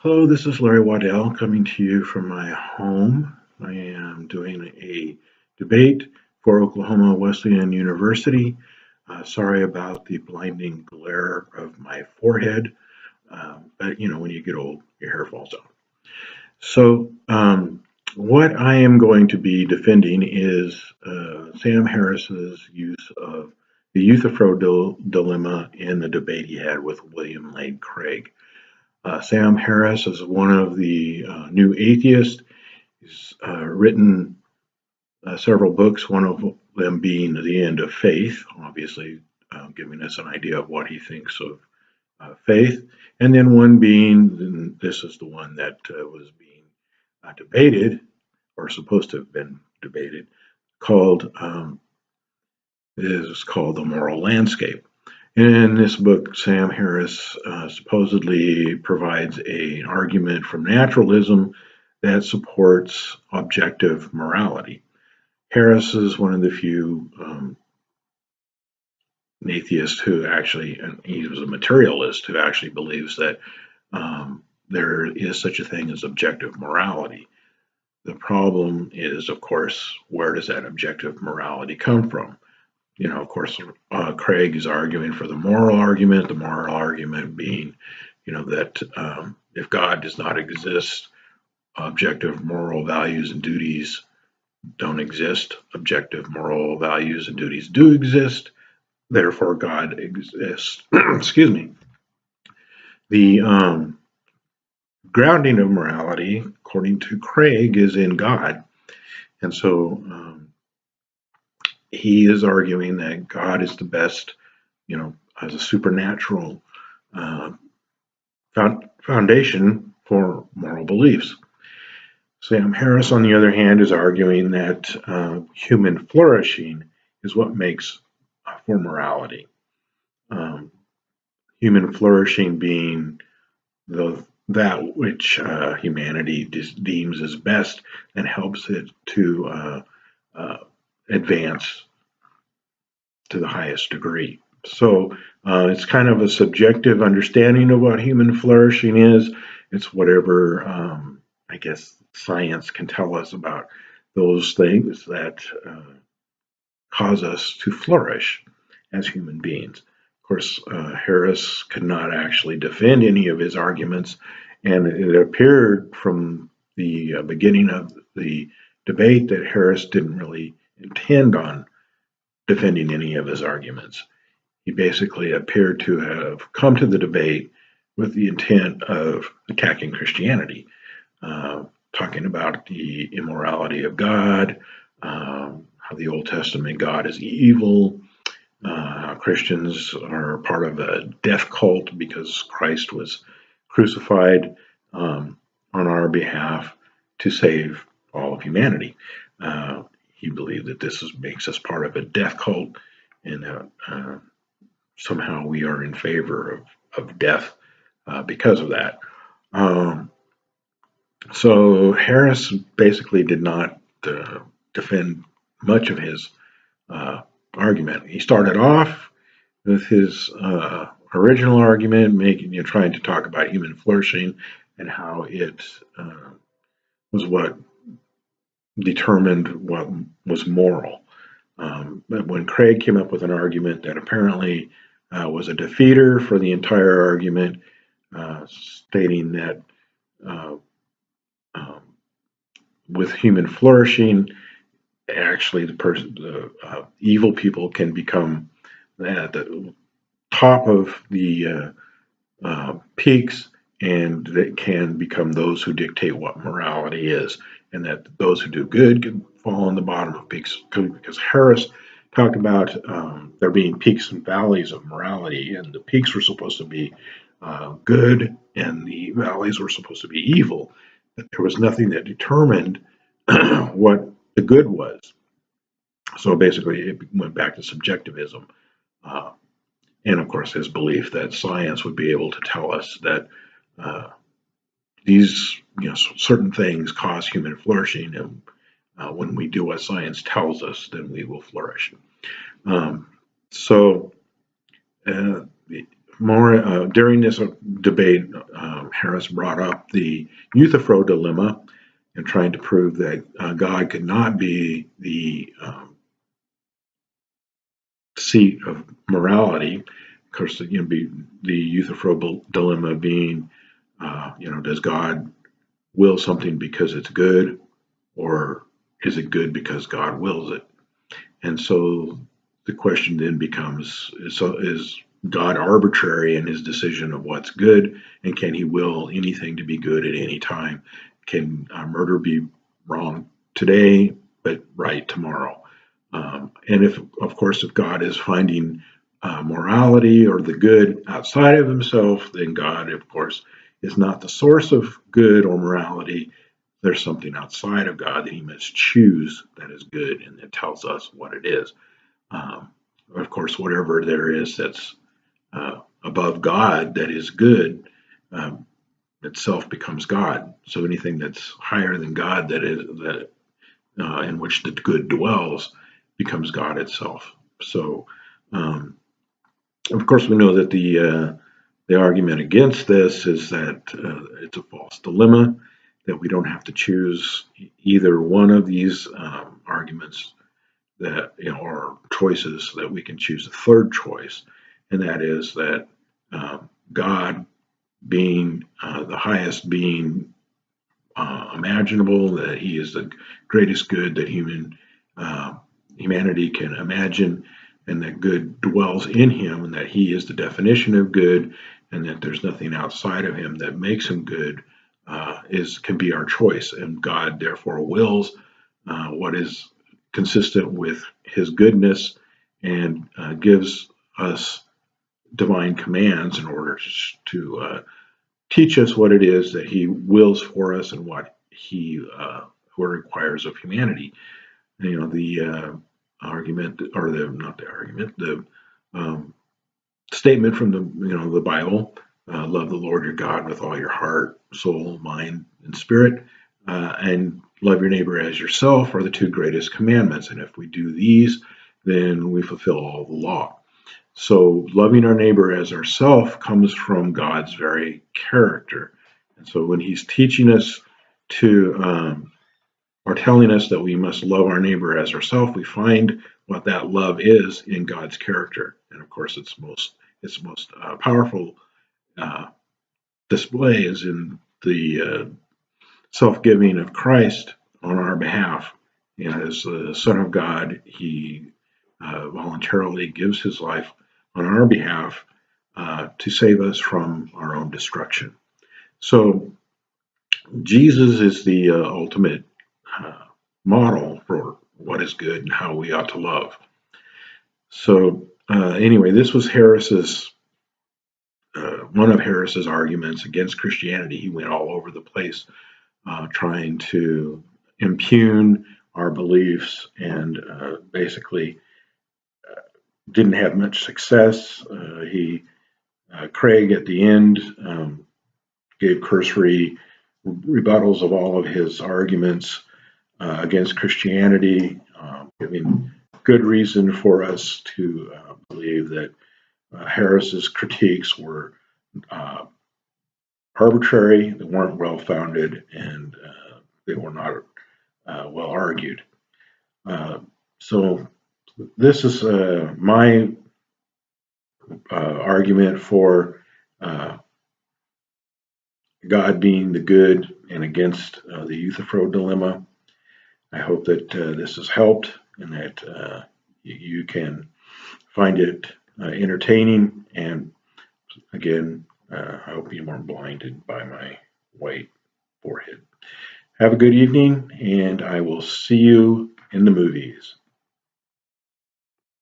Hello, this is Larry Waddell coming to you from my home. I am doing a debate for Oklahoma Wesleyan University. Sorry about the blinding glare of my forehead, but when you get old, your hair falls out. So, what I am going to be defending is Sam Harris's use of the Euthyphro dilemma in the debate he had with William Lane Craig. Sam Harris is one of the new atheists. He's written several books, one of them being The End of Faith, obviously giving us an idea of what he thinks of faith. And then one being, and this is the one that was being debated, or supposed to have been debated, is called The Moral Landscape. In this book, Sam Harris supposedly provides an argument from naturalism that supports objective morality. Harris is one of the few atheists who actually, and he was a materialist, who actually believes that there is such a thing as objective morality. The problem is, of course, where does that objective morality come from? Of course, Craig is arguing for the moral argument being, that if God does not exist, objective moral values and duties don't exist. Objective moral values and duties do exist. Therefore, God exists. Excuse me. The grounding of morality, according to Craig, is in God. And so he is arguing that God is the best, as a supernatural foundation for moral beliefs. Sam Harris, on the other hand, is arguing that human flourishing is what makes for morality. Human flourishing being that which humanity deems as best and helps it to advance to the highest degree. So it's kind of a subjective understanding of what human flourishing is. It's whatever, I guess, science can tell us about those things that cause us to flourish as human beings. Of course, Harris could not actually defend any of his arguments, and it appeared from the beginning of the debate that Harris didn't really intend on defending any of his arguments. He basically appeared to have come to the debate with the intent of attacking Christianity, talking about the immorality of God, how the Old Testament God is evil, how Christians are part of a death cult because Christ was crucified on our behalf to save all of humanity. He believed that this makes us part of a death cult, and that somehow we are in favor of death because of that. So Harris basically did not defend much of his argument. He started off with his original argument, trying to talk about human flourishing and how it was what determined what was moral. But when Craig came up with an argument that apparently was a defeater for the entire argument, stating that with human flourishing, actually the evil people can become at the top of the peaks, and that can become those who dictate what morality is, and that those who do good can fall on the bottom of peaks. Because Harris talked about there being peaks and valleys of morality, and the peaks were supposed to be good, and the valleys were supposed to be evil. But there was nothing that determined what the good was. So basically, it went back to subjectivism. And of course, his belief that science would be able to tell us that these certain things cause human flourishing, and when we do what science tells us, then we will flourish. So more during this debate, Harris brought up the Euthyphro dilemma and trying to prove that God could not be the seat of morality. Of course, be the Euthyphro dilemma being, does God will something because it's good, or is it good because God wills it? And so the question then becomes: is God arbitrary in his decision of what's good, and can he will anything to be good at any time? Can murder be wrong today but right tomorrow? And of course, if God is finding morality or the good outside of himself, then God, of course, is not the source of good or morality. There's something outside of God that he must choose that is good, and it tells us what it is. Of course, whatever there is that's above God that is good, itself becomes God. So anything that's higher than God, that in which the good dwells, becomes God itself. So, of course, we know that the argument against this is that it's a false dilemma, that we don't have to choose either one of these arguments, that or choices, that we can choose a third choice, and that is that God being the highest being imaginable, that he is the greatest good that humanity can imagine, and that good dwells in him, and that he is the definition of good, and that there's nothing outside of him that makes him good, can be our choice. And God therefore wills what is consistent with his goodness, and gives us divine commands in order to teach us what it is that he wills for us, and what he requires of humanity. The argument, or the not the argument, the statement from the Bible: love the Lord your God with all your heart, soul, mind, and spirit, and love your neighbor as yourself, are the two greatest commandments. And if we do these, then we fulfill all the law. So loving our neighbor as ourself comes from God's very character. And so when he's teaching us to, or telling us that we must love our neighbor as ourselves, we find what that love is in God's character. And of course, its most powerful display is in the self-giving of Christ on our behalf. As the Son of God, he voluntarily gives his life on our behalf to save us from our own destruction. So Jesus is the ultimate model for what is good and how we ought to love. So anyway, this was one of Harris's arguments against Christianity. He went all over the place trying to impugn our beliefs, and basically didn't have much success. Craig at the end gave cursory rebuttals of all of his arguments against Christianity, giving good reason for us to believe that Harris's critiques were arbitrary, they weren't well founded, and they were not well argued. So this is my argument for God being the good, and against the Euthyphro dilemma. I hope that this has helped, and that you can find it entertaining. And again, I hope you weren't blinded by my white forehead. Have a good evening, and I will see you in the movies.